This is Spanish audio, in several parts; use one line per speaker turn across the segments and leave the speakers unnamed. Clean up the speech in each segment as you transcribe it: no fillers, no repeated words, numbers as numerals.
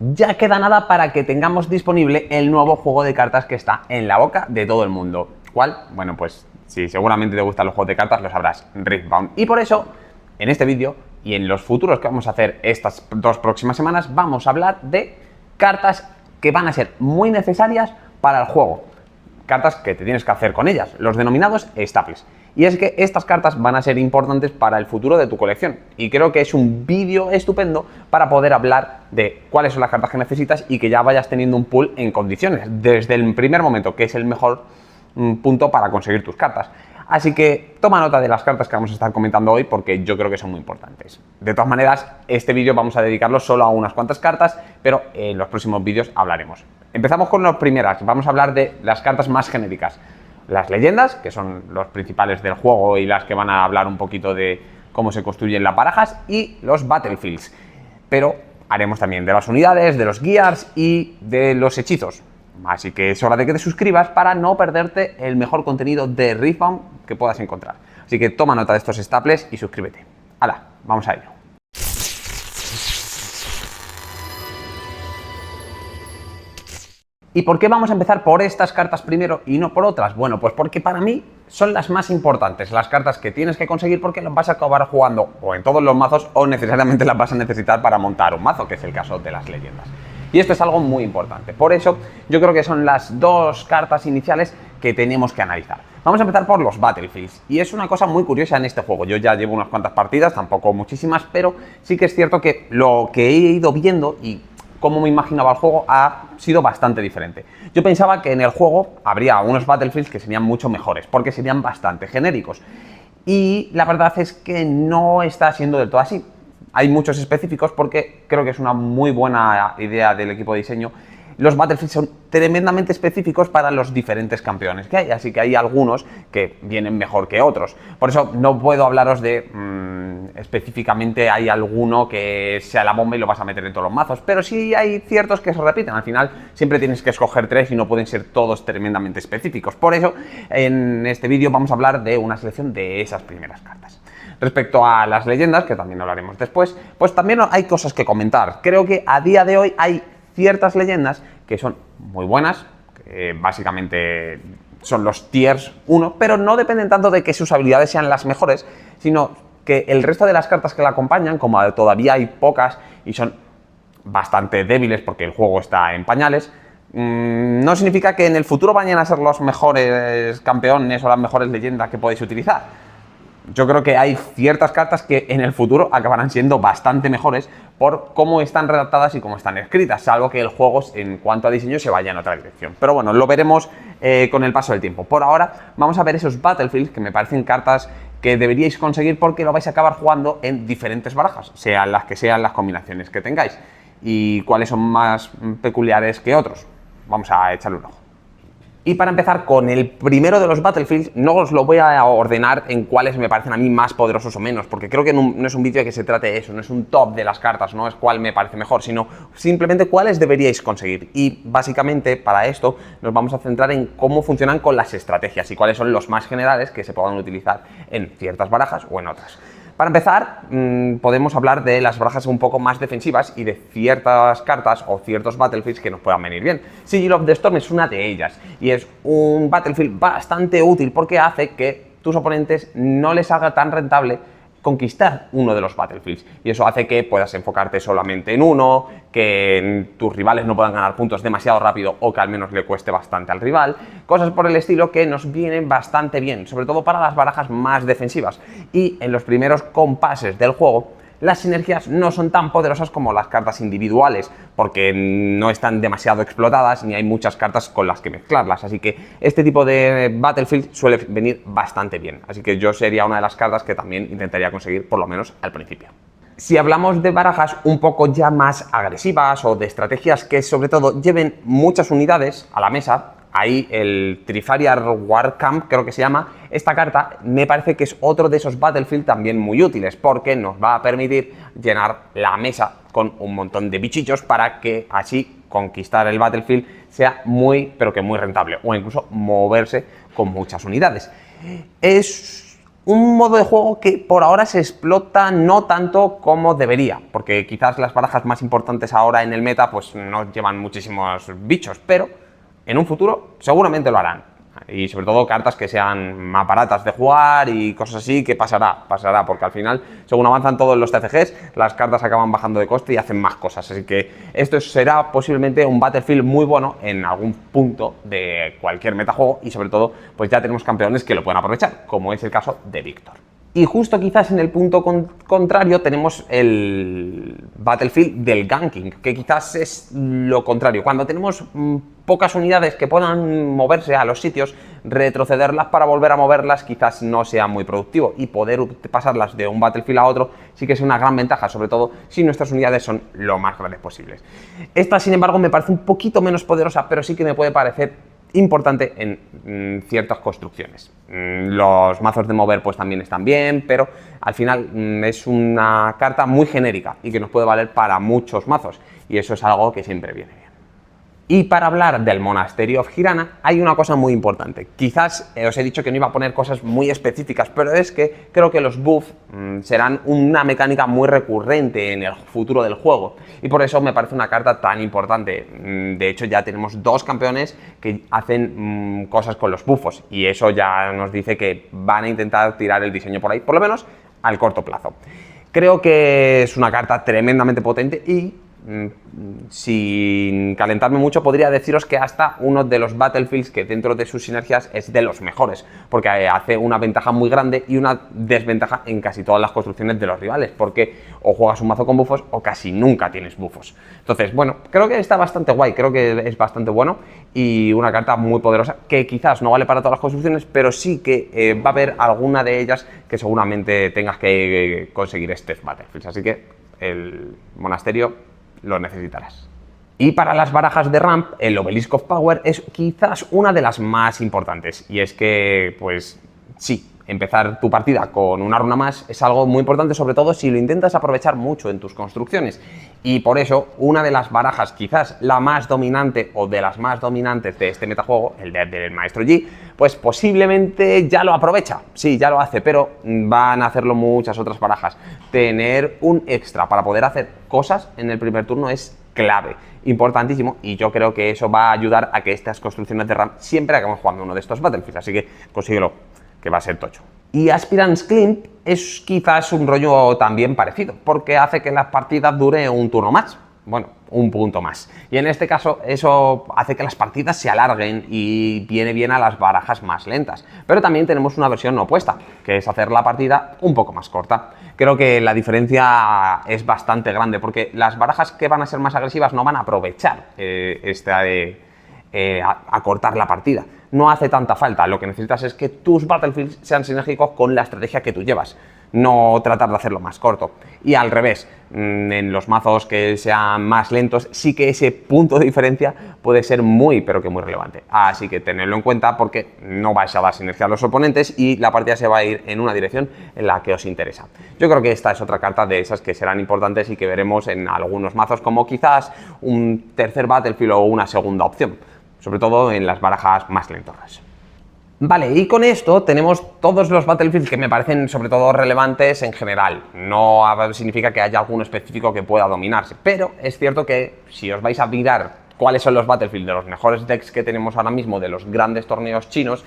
Ya queda nada para que tengamos disponible el nuevo juego de cartas que está en la boca de todo el mundo. ¿Cuál? Bueno, pues si seguramente te gustan los juegos de cartas, lo sabrás, Riftbound. Y por eso, en este vídeo y en los futuros que vamos a hacer estas 2 próximas semanas, vamos a hablar de cartas que van a ser muy necesarias para el juego. Cartas que te tienes que hacer con ellas, los denominados staples. Y es que estas cartas van a ser importantes para el futuro de tu colección. Y creo que es un vídeo estupendo para poder hablar de cuáles son las cartas que necesitas y que ya vayas teniendo un pool en condiciones desde el primer momento, que es el mejor punto para conseguir tus cartas. Así que toma nota de las cartas que vamos a estar comentando hoy porque yo creo que son muy importantes. De todas maneras, este vídeo vamos a dedicarlo solo a unas cuantas cartas, pero en los próximos vídeos hablaremos. Empezamos con las primeras. Vamos a hablar de las cartas más genéricas. Las leyendas, que son los principales del juego y las que van a hablar un poquito de cómo se construyen las barajas, y los battlefields. Pero haremos también de las unidades, de los gears y de los hechizos. Así que es hora de que te suscribas para no perderte el mejor contenido de Riftbound que puedas encontrar. Así que toma nota de estos staples y suscríbete. ¡Hala! Vamos a ello. ¿Y por qué vamos a empezar por estas cartas primero y no por otras? Bueno, pues porque para mí son las más importantes, las cartas que tienes que conseguir porque las vas a acabar jugando o en todos los mazos o necesariamente las vas a necesitar para montar un mazo, que es el caso de las leyendas. Y esto es algo muy importante. Por eso yo creo que son las 2 cartas iniciales que tenemos que analizar. Vamos a empezar por los battlefields. Y es una cosa muy curiosa en este juego. Yo ya llevo unas cuantas partidas, tampoco muchísimas, pero sí que es cierto que lo que he ido viendo y cómo me imaginaba el juego ha sido bastante diferente. Yo pensaba que en el juego habría unos battlefields que serían mucho mejores, porque serían bastante genéricos. Y la verdad es que no está siendo del todo así. Hay muchos específicos porque creo que es una muy buena idea del equipo de diseño. Los battlefields son tremendamente específicos para los diferentes campeones que hay, así que hay algunos que vienen mejor que otros. Por eso no puedo hablaros de específicamente hay alguno que sea la bomba y lo vas a meter en todos los mazos, pero sí hay ciertos que se repiten. Al final siempre tienes que escoger 3 y no pueden ser todos tremendamente específicos. Por eso en este vídeo vamos a hablar de una selección de esas primeras cartas. Respecto a las leyendas, que también hablaremos después, pues también hay cosas que comentar. Creo que a día de hoy hay ciertas leyendas que son muy buenas, que básicamente son los tiers 1, pero no dependen tanto de que sus habilidades sean las mejores, sino que el resto de las cartas que la acompañan, como todavía hay pocas y son bastante débiles porque el juego está en pañales, no significa que en el futuro vayan a ser los mejores campeones o las mejores leyendas que podéis utilizar. Yo creo que hay ciertas cartas que en el futuro acabarán siendo bastante mejores por cómo están redactadas y cómo están escritas, salvo que el juego en cuanto a diseño se vaya en otra dirección. Pero bueno, lo veremos con el paso del tiempo. Por ahora vamos a ver esos battlefields que me parecen cartas que deberíais conseguir porque lo vais a acabar jugando en diferentes barajas, sean las que sean las combinaciones que tengáis. ¿Y cuáles son más peculiares que otros? Vamos a echarle un ojo. Y para empezar con el primero de los battlefields, no os lo voy a ordenar en cuáles me parecen a mí más poderosos o menos, porque creo que no es un vídeo que se trate de eso, no es un top de las cartas, no es cuál me parece mejor, sino simplemente cuáles deberíais conseguir. Y básicamente para esto nos vamos a centrar en cómo funcionan con las estrategias y cuáles son los más generales que se puedan utilizar en ciertas barajas o en otras. Para empezar, podemos hablar de las barajas un poco más defensivas y de ciertas cartas o ciertos battlefields que nos puedan venir bien. Sigil of the Storm es una de ellas y es un battlefield bastante útil porque hace que tus oponentes no les haga tan rentable conquistar uno de los battlefields, y eso hace que puedas enfocarte solamente en uno, que tus rivales no puedan ganar puntos demasiado rápido o que al menos le cueste bastante al rival, cosas por el estilo que nos vienen bastante bien, sobre todo para las barajas más defensivas. Y en los primeros compases del juego las sinergias no son tan poderosas como las cartas individuales, porque no están demasiado explotadas ni hay muchas cartas con las que mezclarlas, así que este tipo de battlefield suele venir bastante bien, así que yo sería una de las cartas que también intentaría conseguir por lo menos al principio. Si hablamos de barajas un poco ya más agresivas o de estrategias que sobre todo lleven muchas unidades a la mesa, ahí el Trifariar Warcamp, creo que se llama, esta carta me parece que es otro de esos battlefield también muy útiles porque nos va a permitir llenar la mesa con un montón de bichitos para que así conquistar el battlefield sea muy, pero que muy rentable, o incluso moverse con muchas unidades. Es un modo de juego que por ahora se explota no tanto como debería, porque quizás las barajas más importantes ahora en el meta pues no llevan muchísimos bichos, pero en un futuro seguramente lo harán. Y sobre todo cartas que sean más baratas de jugar y cosas así, que pasará, porque al final, según avanzan todos los TCGs, las cartas acaban bajando de coste y hacen más cosas. Así que esto será posiblemente un Battlefield muy bueno en algún punto de cualquier metajuego y sobre todo, pues ya tenemos campeones que lo pueden aprovechar, como es el caso de Víctor. Y justo quizás en el punto contrario tenemos el Battlefield del ganking, que quizás es lo contrario. Cuando tenemos pocas unidades que puedan moverse a los sitios, retrocederlas para volver a moverlas quizás no sea muy productivo, y poder pasarlas de un Battlefield a otro sí que es una gran ventaja, sobre todo si nuestras unidades son lo más grandes posibles. Esta, sin embargo, me parece un poquito menos poderosa, pero sí que me puede parecer importante en ciertas construcciones. Los mazos de mover pues también están bien, pero al final es una carta muy genérica y que nos puede valer para muchos mazos, y eso es algo que siempre viene bien. Y para hablar del Monastery of Hirana hay una cosa muy importante. Quizás os he dicho que no iba a poner cosas muy específicas, pero es que creo que los buffs serán una mecánica muy recurrente en el futuro del juego, y por eso me parece una carta tan importante. De hecho, ya tenemos dos campeones que hacen cosas con los buffos, y eso ya nos dice que van a intentar tirar el diseño por ahí, por lo menos al corto plazo. Creo que es una carta tremendamente potente y sin calentarme mucho podría deciros que hasta uno de los Battlefields que dentro de sus sinergias es de los mejores, porque hace una ventaja muy grande y una desventaja en casi todas las construcciones de los rivales, porque o juegas un mazo con bufos o casi nunca tienes bufos. Entonces, bueno, creo que está bastante guay, creo que es bastante bueno y una carta muy poderosa que quizás no vale para todas las construcciones, pero sí que va a haber alguna de ellas que seguramente tengas que conseguir estos Battlefields, así que el monasterio lo necesitarás. Y para las barajas de ramp, el Obelisk of Power es quizás una de las más importantes, y es que, pues sí, empezar tu partida con una runa más es algo muy importante, sobre todo si lo intentas aprovechar mucho en tus construcciones, y por eso una de las barajas, quizás la más dominante o de las más dominantes de este metajuego, el del Maestro Yi, pues posiblemente ya lo aprovecha, sí, ya lo hace, pero van a hacerlo muchas otras barajas. Tener un extra para poder hacer cosas en el primer turno es clave, importantísimo, y yo creo que eso va a ayudar a que estas construcciones de ramp siempre acaben jugando uno de estos Battlefields, así que consíguelo, que va a ser tocho. Y Aspirant's Climb es quizás un rollo también parecido, porque hace que las partidas dure un turno más, bueno, un punto más. Y en este caso eso hace que las partidas se alarguen y viene bien a las barajas más lentas. Pero también tenemos una versión opuesta, que es hacer la partida un poco más corta. Creo que la diferencia es bastante grande, porque las barajas que van a ser más agresivas no van a aprovechar acortar la partida. No hace tanta falta, lo que necesitas es que tus Battlefields sean sinérgicos con la estrategia que tú llevas, no tratar de hacerlo más corto. Y al revés, en los mazos que sean más lentos, sí que ese punto de diferencia puede ser muy, pero que muy relevante. Así que tenedlo en cuenta, porque no vais a dar sinergia a los oponentes y la partida se va a ir en una dirección en la que os interesa. Yo creo que esta es otra carta de esas que serán importantes y que veremos en algunos mazos como quizás un tercer Battlefield o una segunda opción, sobre todo en las barajas más lentorras. Vale, y con esto tenemos todos los Battlefields que me parecen sobre todo relevantes en general. No significa que haya alguno específico que pueda dominarse, pero es cierto que si os vais a mirar cuáles son los Battlefields de los mejores decks que tenemos ahora mismo de los grandes torneos chinos,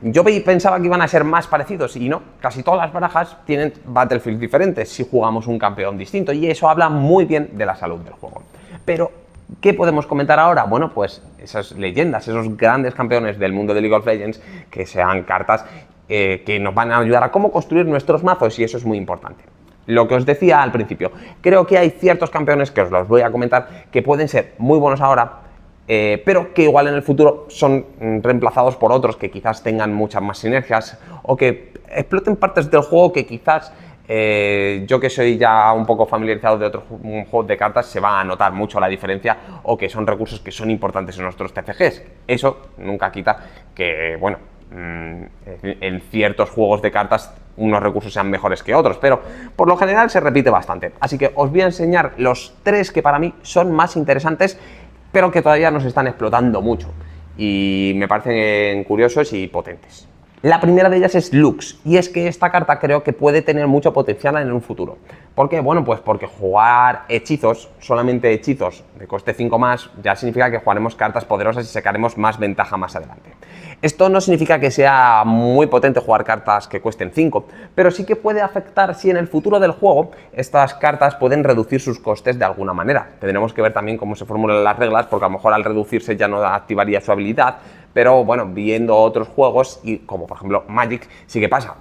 yo pensaba que iban a ser más parecidos, y no, casi todas las barajas tienen Battlefields diferentes si jugamos un campeón distinto, y eso habla muy bien de la salud del juego. Pero ¿qué podemos comentar ahora? Bueno, pues esas leyendas, esos grandes campeones del mundo de League of Legends, que sean cartas que nos van a ayudar a cómo construir nuestros mazos, y eso es muy importante. Lo que os decía al principio, creo que hay ciertos campeones, que os los voy a comentar, que pueden ser muy buenos ahora, pero que igual en el futuro son reemplazados por otros que quizás tengan muchas más sinergias, o que exploten partes del juego que quizás yo, que soy ya un poco familiarizado de otros juegos de cartas, se va a notar mucho la diferencia, o que son recursos que son importantes en nuestros TCGs. Eso nunca quita que, bueno, en ciertos juegos de cartas unos recursos sean mejores que otros, pero por lo general se repite bastante. Así que os voy a enseñar los tres que para mí son más interesantes, pero que todavía nos están explotando mucho y me parecen curiosos y potentes. La primera de ellas es Lux, y es que esta carta creo que puede tener mucho potencial en un futuro. ¿Por qué? Bueno, pues porque jugar hechizos, solamente hechizos de coste 5 más, ya significa que jugaremos cartas poderosas y sacaremos más ventaja más adelante. Esto no significa que sea muy potente jugar cartas que cuesten 5, pero sí que puede afectar si en el futuro del juego estas cartas pueden reducir sus costes de alguna manera. Tendremos que ver también cómo se formulan las reglas, porque a lo mejor al reducirse ya no activaría su habilidad, pero bueno, viendo otros juegos, y como por ejemplo Magic, sí que pasa.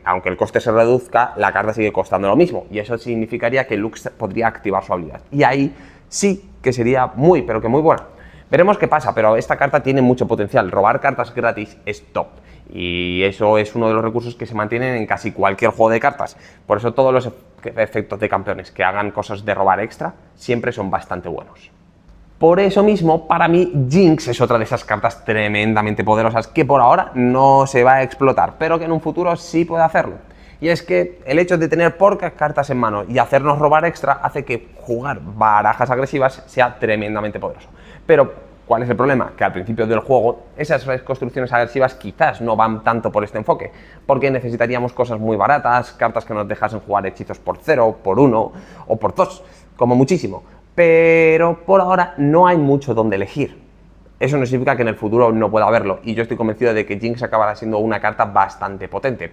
Aunque el coste se reduzca, la carta sigue costando lo mismo, y eso significaría que Lux podría activar su habilidad. Y ahí sí que sería muy, pero que muy buena. Veremos qué pasa, pero esta carta tiene mucho potencial. Robar cartas gratis es top. Y eso es uno de los recursos que se mantienen en casi cualquier juego de cartas. Por eso todos los efectos de campeones que hagan cosas de robar extra siempre son bastante buenos. Por eso mismo, para mí, Jinx es otra de esas cartas tremendamente poderosas que por ahora no se va a explotar, pero que en un futuro sí puede hacerlo. Y es que el hecho de tener pocas cartas en mano y hacernos robar extra hace que jugar barajas agresivas sea tremendamente poderoso. Pero, ¿cuál es el problema? Que al principio del juego esas construcciones agresivas quizás no van tanto por este enfoque, porque necesitaríamos cosas muy baratas, cartas que nos dejasen jugar hechizos por 0, por 1 o por 2, como muchísimo. Pero por ahora no hay mucho donde elegir. Eso no significa que en el futuro no pueda haberlo, y yo estoy convencido de que Jinx acabará siendo una carta bastante potente.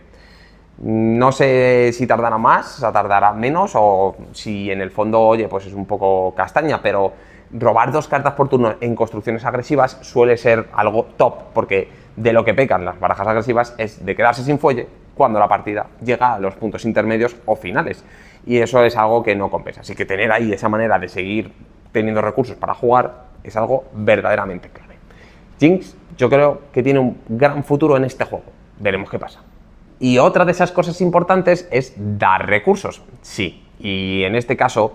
No sé si tardará más, o tardará menos, o si en el fondo, oye, pues es un poco castaña, pero robar 2 cartas por turno en construcciones agresivas suele ser algo top, porque de lo que pecan las barajas agresivas es de quedarse sin fuelle cuando la partida llega a los puntos intermedios o finales, y eso es algo que no compensa. Así que tener ahí esa manera de seguir teniendo recursos para jugar es algo verdaderamente clave. Jinx yo creo que tiene un gran futuro en este juego, veremos qué pasa. Y otra de esas cosas importantes es dar recursos, sí, y en este caso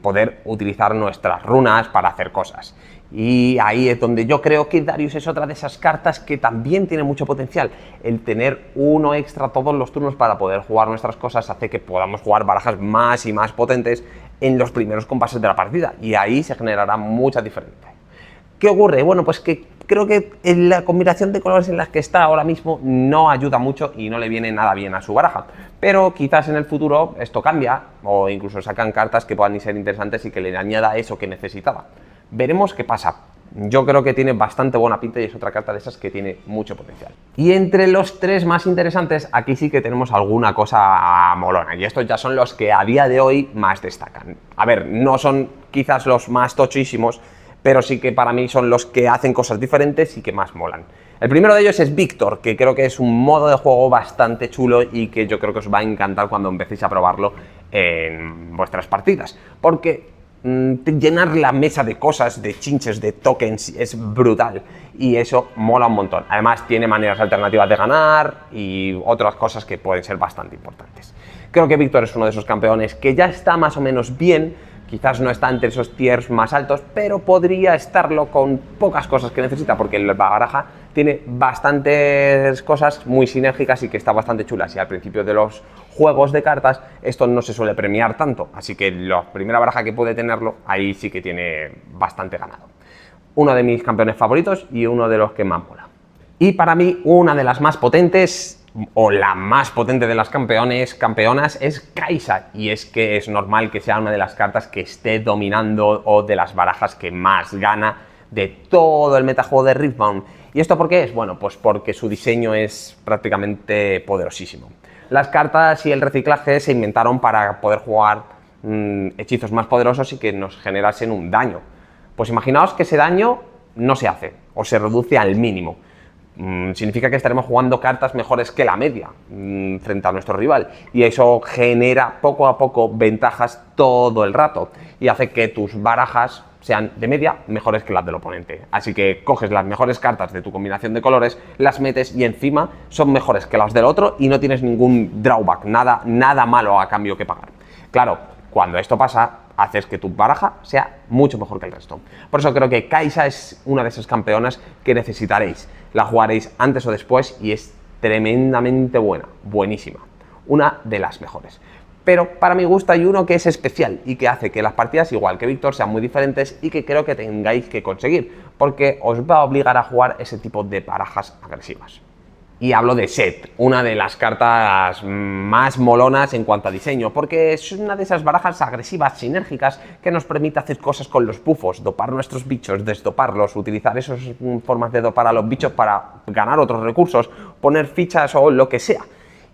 poder utilizar nuestras runas para hacer cosas. Y ahí es donde yo creo que Darius es otra de esas cartas que también tiene mucho potencial. El tener uno extra todos los turnos para poder jugar nuestras cosas hace que podamos jugar barajas más y más potentes en los primeros compases de la partida, y ahí se generará mucha diferencia. ¿Qué ocurre? Bueno, pues que creo que la combinación de colores en las que está ahora mismo no ayuda mucho y no le viene nada bien a su baraja. Pero quizás en el futuro esto cambia, o incluso sacan cartas que puedan ser interesantes y que le añada eso que necesitaba. Veremos qué pasa. Yo creo que tiene bastante buena pinta y es otra carta de esas que tiene mucho potencial. Y entre los 3 más interesantes, aquí sí que tenemos alguna cosa molona, y estos ya son los que a día de hoy más destacan. A ver, no son quizás los más tochísimos, pero sí que para mí son los que hacen cosas diferentes y que más molan. El primero de ellos es Víctor, que creo que es un modo de juego bastante chulo y que yo creo que os va a encantar cuando empecéis a probarlo en vuestras partidas, porque llenar la mesa de cosas, de chinches, de tokens, es brutal, y eso mola un montón. Además tiene maneras alternativas de ganar y otras cosas que pueden ser bastante importantes. Creo que Víctor es uno de esos campeones que ya está más o menos bien. Quizás no está entre esos tiers más altos, pero podría estarlo con pocas cosas que necesita, porque la baraja tiene bastantes cosas muy sinérgicas y que está bastante chulas, y al principio de los juegos de cartas esto no se suele premiar tanto, así que la primera baraja que puede tenerlo, ahí sí que tiene bastante ganado. Uno de mis campeones favoritos y uno de los que más mola. Y para mí una de las más potentes, o la más potente de las campeonas es Kai'Sa, y es que es normal que sea una de las cartas que esté dominando o de las barajas que más gana de todo el metajuego de Riftbound. ¿Y esto por qué es? Bueno, pues porque su diseño es prácticamente poderosísimo. Las cartas y el reciclaje se inventaron para poder jugar hechizos más poderosos y que nos generasen un daño. Pues imaginaos que ese daño no se hace o se reduce al mínimo. Significa que estaremos jugando cartas mejores que la media frente a nuestro rival, y eso genera poco a poco ventajas todo el rato y hace que tus barajas sean de media mejores que las del oponente. Así que coges las mejores cartas de tu combinación de colores, las metes y encima son mejores que las del otro y no tienes ningún drawback, nada malo a cambio que pagar. Claro, cuando esto pasa, haces que tu baraja sea mucho mejor que el resto. Por eso creo que Kai'Sa es una de esas campeonas que necesitaréis. La jugaréis antes o después y es tremendamente buena, buenísima. Una de las mejores. Pero para mi gusto hay uno que es especial y que hace que las partidas, igual que Víctor, sean muy diferentes y que creo que tengáis que conseguir, porque os va a obligar a jugar ese tipo de barajas agresivas. Y hablo de Set, una de las cartas más molonas en cuanto a diseño, porque es una de esas barajas agresivas, sinérgicas, que nos permite hacer cosas con los bufos, dopar nuestros bichos, desdoparlos, utilizar esas formas de dopar a los bichos para ganar otros recursos, poner fichas o lo que sea.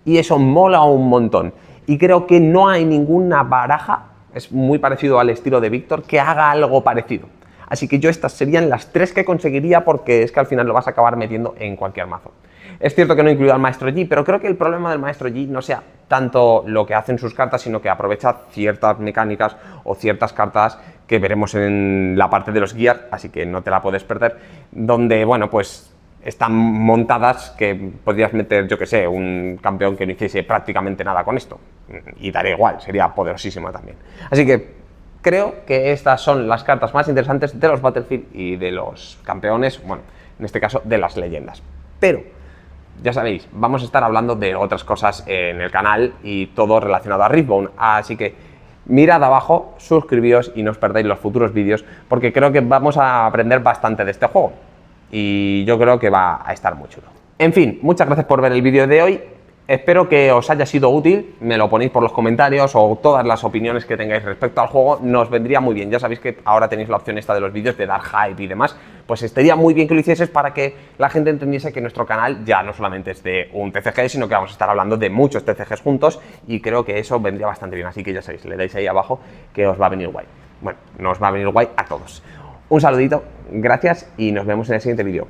Y eso mola un montón. Y creo que no hay ninguna baraja, es muy parecido al estilo de Víctor, que haga algo parecido. Así que yo estas serían las 3 que conseguiría, porque es que al final lo vas a acabar metiendo en cualquier mazo. Es cierto que no he incluido al Maestro Yi, pero creo que el problema del Maestro Yi no sea tanto lo que hacen sus cartas, sino que aprovecha ciertas mecánicas o ciertas cartas que veremos en la parte de los Gears, así que no te la puedes perder, donde, bueno, pues están montadas que podrías meter, yo que sé, un campeón que no hiciese prácticamente nada con esto, y daría igual, sería poderosísimo también. Así que creo que estas son las cartas más interesantes de los Battlefield y de los campeones, bueno, en este caso de las leyendas. Pero ya sabéis, vamos a estar hablando de otras cosas en el canal y todo relacionado a Riftbound, así que mirad abajo, suscribíos y no os perdáis los futuros vídeos, porque creo que vamos a aprender bastante de este juego y yo creo que va a estar muy chulo. En fin, muchas gracias por ver el vídeo de hoy. Espero que os haya sido útil, me lo ponéis por los comentarios o todas las opiniones que tengáis respecto al juego, nos vendría muy bien. Ya sabéis que ahora tenéis la opción esta de los vídeos de dar hype y demás, pues estaría muy bien que lo hicieses para que la gente entendiese que nuestro canal ya no solamente es de un TCG, sino que vamos a estar hablando de muchos TCGs juntos y creo que eso vendría bastante bien, así que ya sabéis, le dais ahí abajo que os va a venir guay. Bueno, nos va a venir guay a todos. Un saludito, gracias y nos vemos en el siguiente vídeo.